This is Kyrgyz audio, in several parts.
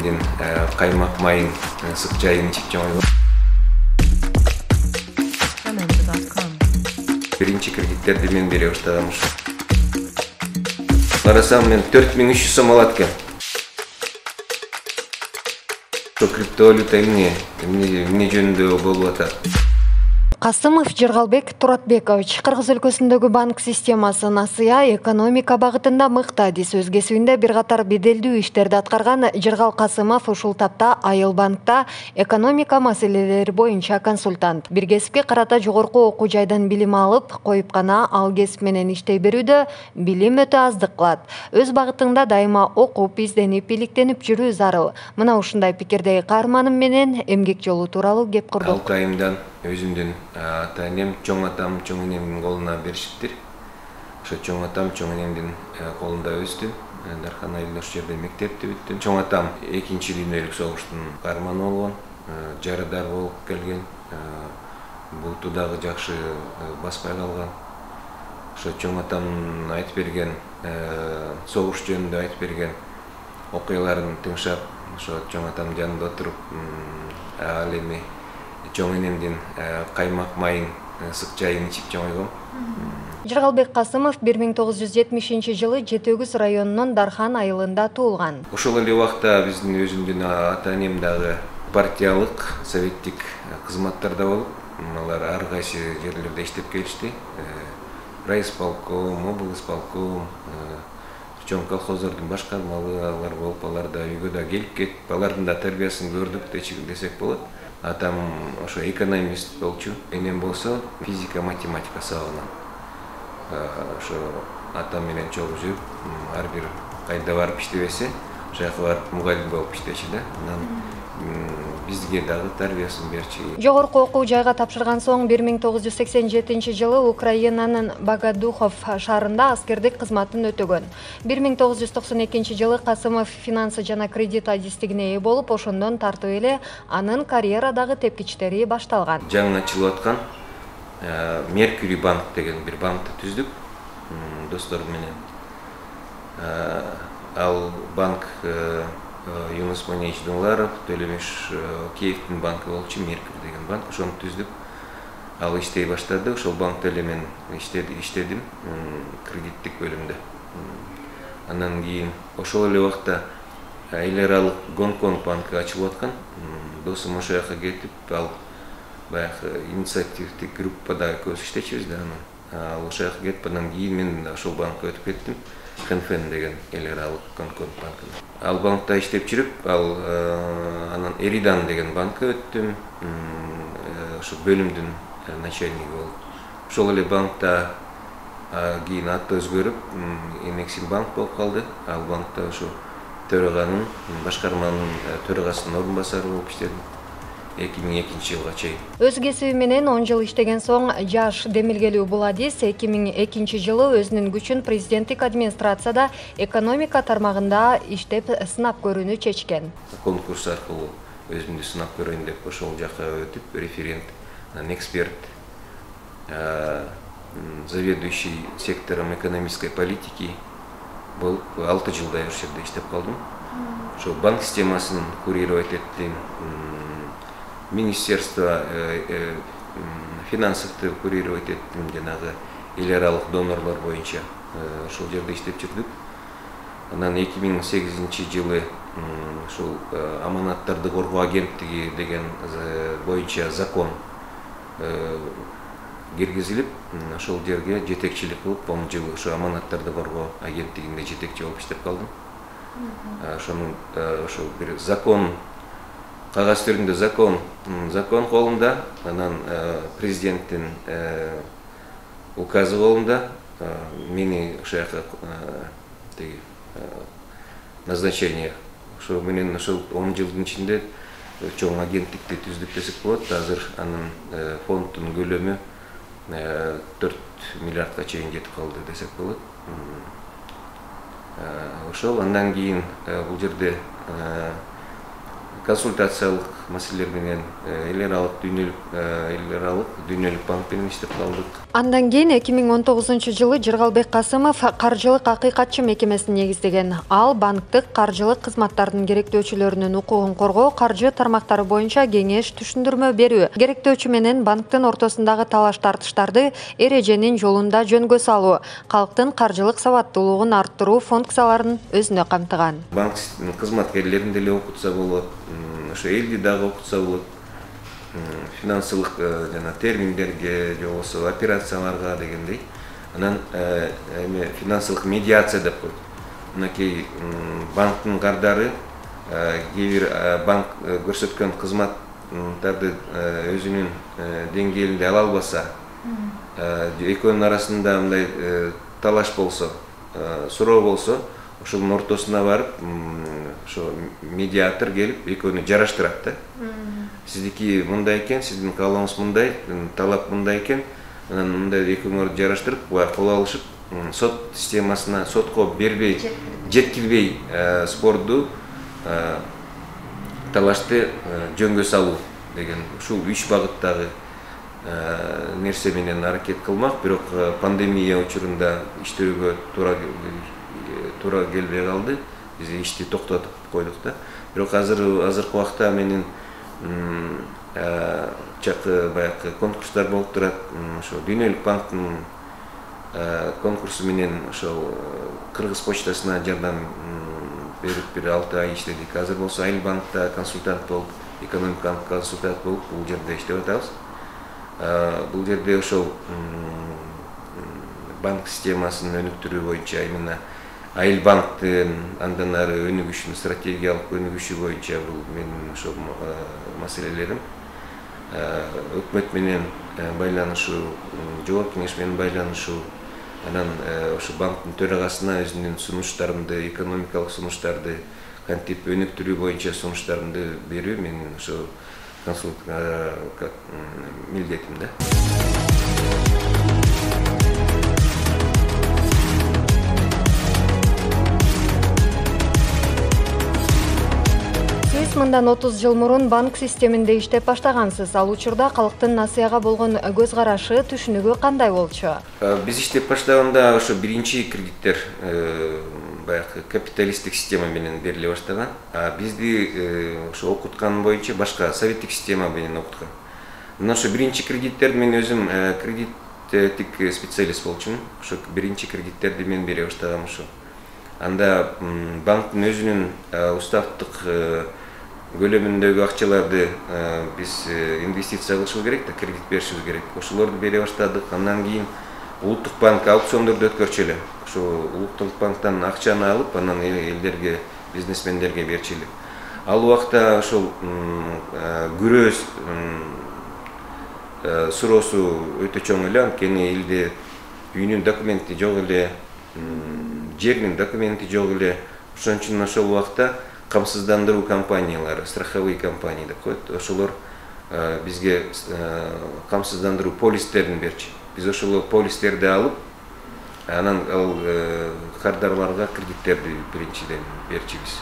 энемдин каймак майын ысык жайын ичип жаңой. Биринчи кредиттерди мен бере баштадым. Карасам мен 4300 сом алат экен. Криптовалюта эмне жөнүндө болуп атат? Касымов Жыргалбек Туратбекович Кыргыз өлкөсүндөгү банк системасын асыя экономика багытында мыкты сөз кесүүндө бир катар беделдүү иштерди аткарган Жыргал Касымов ушул тапта Айыл банкта экономика маселелери боюнча консультант. Бир кесипке карата жогорку окуу жайдан билим алып, коюп гана ал кесип менен иштей берүүдө билим өтө аздык кылат. Өз багытыңда дайыма окуп, изденип, иликтенип жүрүү зарыл. Мына ушундай пикирдеги каарманым менен эмгек жолу тууралуу кеп курдук. Алтайымдан өзүмдүн ата-энем, чоң атам, чоң энемдин колуна беришиптир. Ошо чоң атам, чоң энемдин колунда өстүм. Дархан айылда ошол жерде мектепти бүттүм. Чоң атам 2-чи дүйнөлүк согуштун каарманы болгон, жарадар болуп келген. Булту дагы жакшы баспай калган. Ошо чоң атамдын айтып берген, согуш жөнүндө айтып берген окуяларын тыңшап, ошо чоң атам жанында отуруп, ал эми чоң энемдин каймак майын ысык жайын ичип жоңойгом. Жыргалбек Касымов 1970-жылы Жетөгүз районунун Дархан айылында туулган. Ошол эле убакта биздин өзүмдүн ата-энем дагы партиялык, советтик кызматтарда болуп, алар ар кайсы жерлерде иштеп келишти. Райисполком, облисполком, чоң колхоздордун башкармалары болуп, алар да үйгө да келип кетип, алардын да тарбиясын көрдүк десек болот. Атам ошо экономист болчу, энем болсо физика, математика сабагынан. Ошо атам менен чогуу жүрүп, ар бир кайда барып иштебесе, ошол жака барып мугалим болуп иштечи да. Анан бизге дагы тарбиясын берчи. Жогорку окуу жайга тапшырган соң 1987-жылы Украинанын Богодухов шаарында аскердик кызматын өтөгөн. 1992-жылы Касымов финансы жана кредит адистигине ээ болуп, ошондон тартып эле анын карьерадагы тепкичтери башталган. Жаңы ачылып аткан Меркурий банк деген бир банкты түздүк достор менен. Ал банк Юнус Манеевич Дунларов, Төлөмеш Киевтин банкы болчу, Меркурий деген банк, ошону түздүк. Ал иштей баштады, ошол банкта эле мен иштедим кредиттик бөлүмдө. Андан кийин ошол эле убакта эл аралык Гонконг банкы ачылып аткан. Досум ошол жака кетип, ал баягы инициативдик группада экөөбүз иштечүбүз да, ал ошол жака кетип, андан кийин мен ошол банкка өтүп кеттим. Хэнфэн деген эл аралык Гонконг банкына. Ал банкта иштеп жүрүп, анан Эридан деген банкка өттүм. Ошо бөлүмдүн начальниги болуп. Ошол эле банкта кийин аты өзгөрүп, Энексим банк болуп калды. Ал банкта ошо төраганын, башкарманын төрагасынын орун басары болуп иштедим. 2002-жылга чейин. Өз кесиби менен 10 жыл иштеген соң жаш демилгелүү Буладис 2002-жылы өзүнүн күчүн президенттик администрацияда экономика тармагында иштеп сынап көрүүнү чечкен. Конкурс аркылуу өзүмдү сынап көрөйүн деп ошол жака өтүп, референт, эксперт, заведующий сектором экономической политики болуп 6 жылдай ошол жерде иштеп калдым. Ошол банк системасын курировать эттим. Министерство финансовду курировать эттим, жанагы эл аралык донорлор боюнча ошол жерде иштеп жүрдүк. Анан 2008-жылы ушул аманаттарды коргоо агенттиги деген боюнча закон киргизилип, ошол жерге жетекчилик кылып, 10 жыл ошо аманаттарды коргоо агенттигинде жетекчи болуп иштеп калдым. Ошол бир закон, кагаз түрүндө закон колунда, анан президенттин указы колунда, мени ошол жака назначение, ошо менен ошол 10 жылдын ичинде чоң агенттикти түздүк десек болот. Азыр анын фонддун көлөмү 4 миллиардка чейин жетип калды десек болот. Ошол андан кийин бул жерде консультациялык маселелер менен эл аралык дүйнөлүк банк менен иштеп калдык. Андан кийин 2019-жылы Жыргалбек Касымов каржылык акыйкатчы мекемесин негиздеген. Ал банктык каржылык кызматтардын керектөөчүлөрүнүн укугун коргоо, каржы тармактары боюнча кеңеш, түшүндүрмө берүү, керектөөчү менен банктын ортосундагы талаш-тартыштарды эреженин жолунда жөнгө салуу, калктын каржылык сабаттуулугун арттыруу функцияларын өзүнө камтыган. Банк кызматкерлерин деле окутса болот, ошо элди дагы окутса болот. Финансылык жана терминдерге, же болбосо операцияларга дегендей. Анан финансылык медиация деп коет. Мынакей банктын кардары кээ бир банк көрсөткөн кызматтарды өзүнүн деңгээлинде ала албаса, экөөнүн арасында мындай талаш болсо, суроо болсо, ошонун ортосуна барып, ошо медиатор келип экөөнү жараштырат да. Сиздики мындай экен, сиздин каалооңуз мындай, талап мындай экен, анан мындай экөөңөрдү жараштырып, кол алышып, сот системасына, сотко бербей, жеткирбей спорду, талашты жөнгө салуу деген ушул 3 багыттагы нерсе менен аракет кылмак, бирок пандемия учурунда иштөөгө туура келбей калды. Биз ишти токтотуп койдук да. Бирок азыркы убакта менин чакы баягы конкурстар болуп турат. Ошо дүйнөлүк банктын конкурсу менен ошо Кыргыз почтасына жардам берип бир 6 ай иштедик. Азыр болсо Айыл банкта консультант болуп, экономикалык консультант болуп бул жерде иштеп атабыз. Бул жерде ошол банк системасын өнүктүрүү боюнча именно Айыл банктын андан ары өнүгүшүн, стратегиялык өнүгүшү боюнча бул менин ошо маселелерим. Өкмөт менен байланышуу, жогорку кеңеш менен байланышуу, анан ошо банктын төрагасына өзүнүн сунуштарымды, экономикалык сунуштарды кантип өнүктүрүү боюнча сунуштарымды берүү менин ошо милдетим да. Мындан 30 жыл мурун банк системинде иштеп баштагансыз. Ал учурда калктын насыяга болгон көз карашы, түшүнүгү кандай болчу? Биз иштеп баштаганда ошо биринчи кредиттер баягы капиталисттик система менен бериле баштаган. Бизди ошо окуткан боюнча башка советтик система менен окуткан. Мына ошо биринчи кредиттерди мен өзүм кредиттик специалист болчумун. Ошо биринчи кредиттерди мен бере баштагам ошо. Анда банктын өзүнүн уставдык көлөмүндөгү акчаларды биз инвестиция кылышыбыз керек да, кредит беришибиз керек. Ошолорду бере баштадык. Андан кийин улуттук банк аукциондорду өткөрчү эле. Ошо улуттук банктан акчаны алып, анан элдерге, бизнесмендерге берчү эле. Ал убакта ошол күрөөс суроосу өтө чоң эле, анткени элде үйүнүн документи жок эле, жеринин документи жок эле. Ошон үчүн ошол убакта камсыздандыруу компаниялары, страховые компании деп коет. Ошолор бизге камсыздандыруу полистерин берчү. Биз ошол полистерди алып, анан ал кардарларга кредиттерди биринчиден берчүбүз.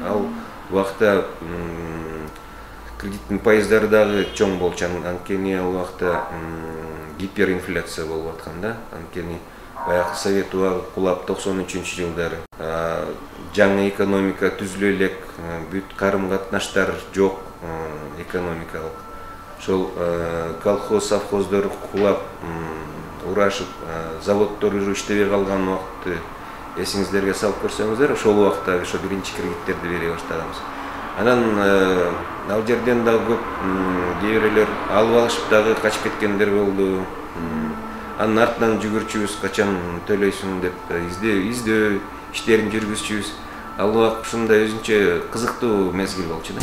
Ал убакта кредиттин пайыздары дагы чоң болчу, анткени ал убакта гиперинфляция болуп аткан да. Анткени баягы Совет убагы кулап 93-жылдары. Жаңы экономика түзүлө элек, бүт карым-катнаштар жок экономикалык. Ошол колхоз, совхоздор кулап, урашып, заводдор уже иштебей калган убакытты эсиңиздерге салып көрсөңүздөр, ошол убакта ошо биринчи кредиттерди бере баштаганбыз. Анан ал жерден дагы көп кээ бирөөлөр алып алышып дагы качып кеткендер болду. Анын артынан жүгүрчүбүз, качан төлөйсүң деп издөө иштерин жүргүзчүбүз. Ал убакыт ушундай өзүнчө кызыктуу мезгил болчу да.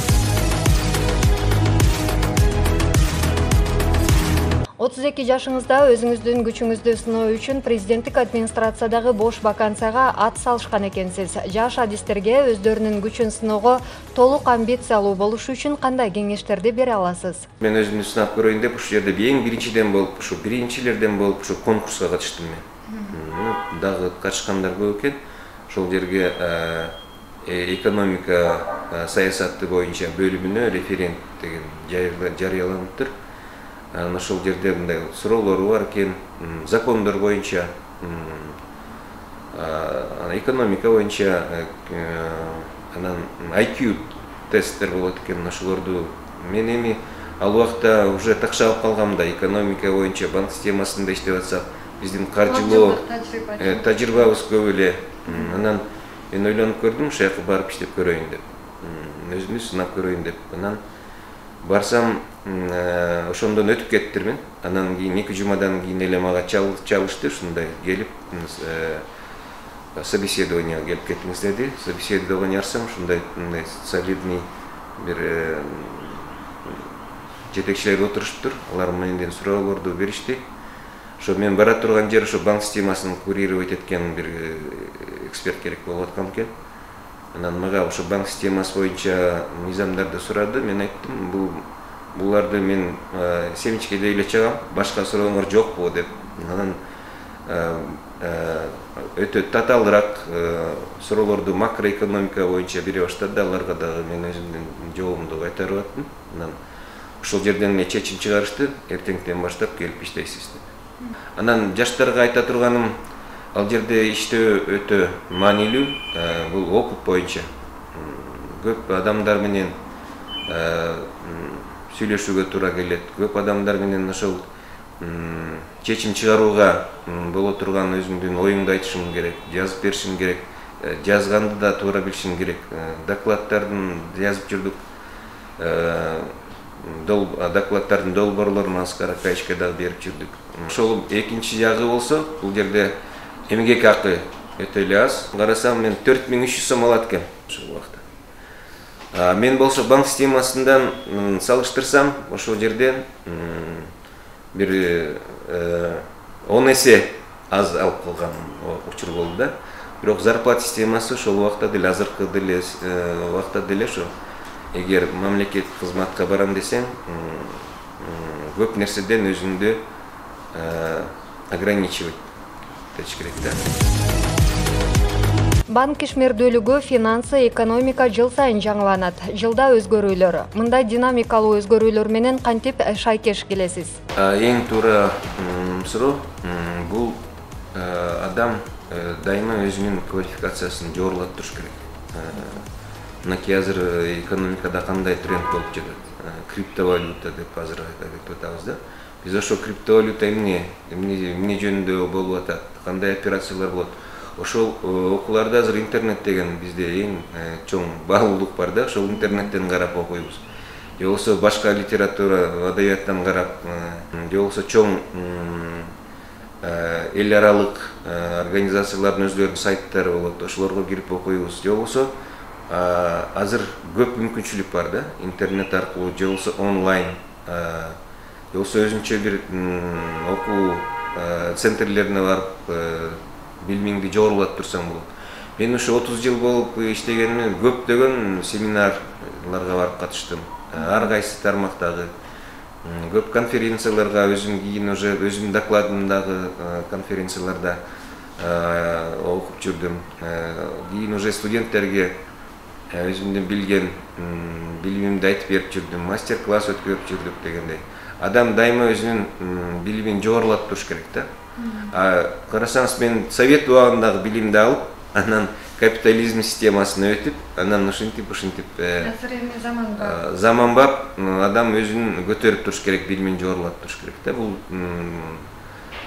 32 жашыңызда өзүңүздүн күчүңүздү сыноо үчүн президенттик администрациядагы бош вакансияга ат салышкан экенсиз. Жаш адистерге өздөрүнүн күчүн сыноого толук амбициялуу болуш үчүн кандай кеңештерди бере аласыз? Мен өзүмдү сынап көрөйүн деп ушул жерде эң биринчиден болуп, ушу биринчилерден болуп ушу конкурска катыштым мен. Дагы катышкандар көп экен. Ошол жерге экономика саясаты боюнча бөлүмүнө референт деген жарыяланыптыр. Ошол жерде мындай суроолору бар экен, закондор боюнча, экономика боюнча, анан IQ тесттер болот экен. Ошолорду мен эми ал убакта уже такшалып калгам да, экономика боюнча банк системасында иштеп атсак, биздин каржылоо тажрыйбабыз көп эле. Анан мен ойлонуп көрдүм, ошол жака барып иштеп көрөйүн деп, өзүмдү сынап көрөйүн деп. Анан барсам, ошондон өтүп кеттирмин. Анан кийин 2 жумадан кийин эле мага чалышты, ушундай келип собеседование келип кетиңиз деди. Собеседование арсам, ушундай солидный бир жетекчилер отуруштур. Алар менден суроолорду беришти. Ошо мен бара турган жер ошо банк системасын курировать эткен бир эксперт керек болуп аткан экен. Анан мага ошо банк системасы боюнча мыйзамдарды сурады. Мен айттым, буларды мен семечкедей эле чыгам, башка сурооңор жокпу деп. Анан өтө татаалыраак суроолорду макроэкономика боюнча бере баштады. Аларга дагы мен өзүмдүн жообумду кайтарып аттым. Анан ошол жерден эле чечим чыгарышты, эртеңден баштап келип иштейсиз деп. Анан жаштарга айта турганым, ал жерде иштөө өтө маанилүү, бул опыт боюнча. Көп адамдар менен сүйлөшүүгө туура келет. Көп адамдар менен ошол чечим чыгарууга боло турган өзүңдүн оюңду айтышың керек, жазып беришиң керек, жазганды да туура билишиң керек. Докладдардын жазып жүрдүк. Докладдардын долбоорлорун Аскар Акаевичке дагы берип жүрдүк. Ошол экинчи жагы болсо, бул жерде эмгек акы өтө эле аз. Карасам, мен 4300 сом алат экен ошол убакта. Мен болсо банк системасындан салыштырсам, ошол жерден бир 10 эсе аз алып калган учур болду да. Бирок зарплата системасы ошол убакта деле, азыркы деле убакта деле ошо, эгер мамлекеттик кызматка барам десең, көп нерседен өзүңдү ограничивать этиш керек да. Банк ишмердүүлүгү, финансы, экономика жыл сайын жаңыланат. Жылда өзгөрүүлөр. Мындай динамикалуу өзгөрүүлөр менен кантип шайкеш келесиз? Эң туура суроо, бул адам дайыма өзүнүн квалификациясын жогорулап туруш керек. Мынакей азыр экономикада кандай тренд болуп жатат? Криптовалюта деп азыр айтып атабыз да. Биз ошо криптовалюта эмне жөнүндө болуп атат, кандай операциялар болот? Ошол окууларда азыр интернет деген бизде эң чоң баалуулук бар да, ошол интернеттен карап окуйбуз. Же болбосо башка литература, адабияттан карап, же болбосо чоң эл аралык организациялардын өздөрүнүн сайттары болот, ошолорго кирип окуйбуз. Же болбосо азыр көп мүмкүнчүлүк бар да, интернет аркылуу, же болбосо онлайн, же болбосо өзүнчө бир окуу центрлерине барып билимиңди жогорулап турсаң болот. Мен ушу 30 жыл болуп иштегенимде көптөгөн семинарларга барып катыштым. Ар кайсы тармактагы көп конференцияларга өзүм кийин уже өзүмдүн докладымдагы конференцияларда окуп жүрдүм. Кийин уже студенттерге өзүмдүн билген билимимди айтып берип жүрдүм, мастер-класс өткөрүп жүрдүк дегендей. Адам дайыма өзүнүн билимин жогорулап туруш керек да. Карасаңыз, мен совет убагындагы билимди алып, анан капитализм системасына өтүп, анан ушинтип заманбап адам өзүн көтөрүп туруш керек, билимин жогорулап туруш керек да. Бул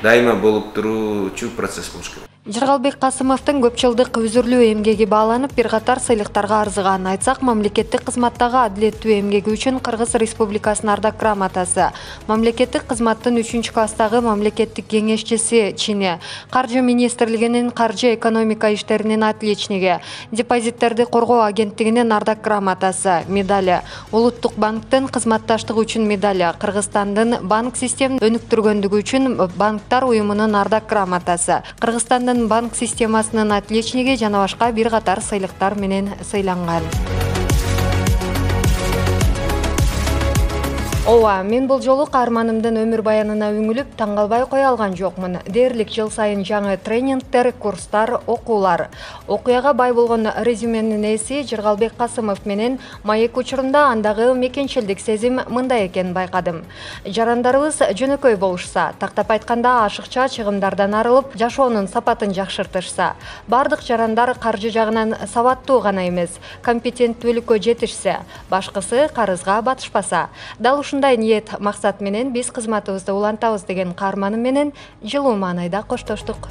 дайыма болуп туруучу процесс болуш керек. Жыргалбек Касымовдун көп жылдык үзүрлүү эмгеги бааланып, бир катар сыйлыктарга арзыган. Айтсак, мамлекеттик кызматтагы адилеттүү эмгеги үчүн Кыргыз Республикасынын ардак грамотасы, мамлекеттик кызматтын 3-класстагы мамлекеттик кеңешчиси чини, Каржы министрлигинин каржы экономика иштеринин отличниги, депозиттерди коргоо агенттигинин ардак грамотасы, медали, Улуттук банктын кызматташтык үчүн медали, Кыргызстандын банк системин өнүктүргөндүгү үчүн банктар уюмунун ардак грамотасы, Кыргызстандын банк системасынын отличниги жана башка бир катар сыйлыктар менен сыйланган. Ооба, мен бул жолу каарманымдын өмүр баянына үңүлүп, таң калбай кое алган жокмун. Дээрлик жыл сайын жаңы тренингтер, курстар, окуулар. Окуяга бай болгон резюменин ээси Жыргалбек Касымов менен маек учурунда андагы мекенчилдик сезим мындай экенин байкадым. Жарандарыбыз жөнөкөй болушса, тактап айтканда ашыкча чыгымдардан арылып, жашоонун сапатын жакшыртышса, бардык жарандар каржы жагынан сабаттуу гана эмес, компетенттүүлүккө жетишсе, башкысы карызга батышпаса, дал ушундай ниет максат менен биз кызматыбызды улантабыз деген каарманым менен жылуу маанайда коштоштук.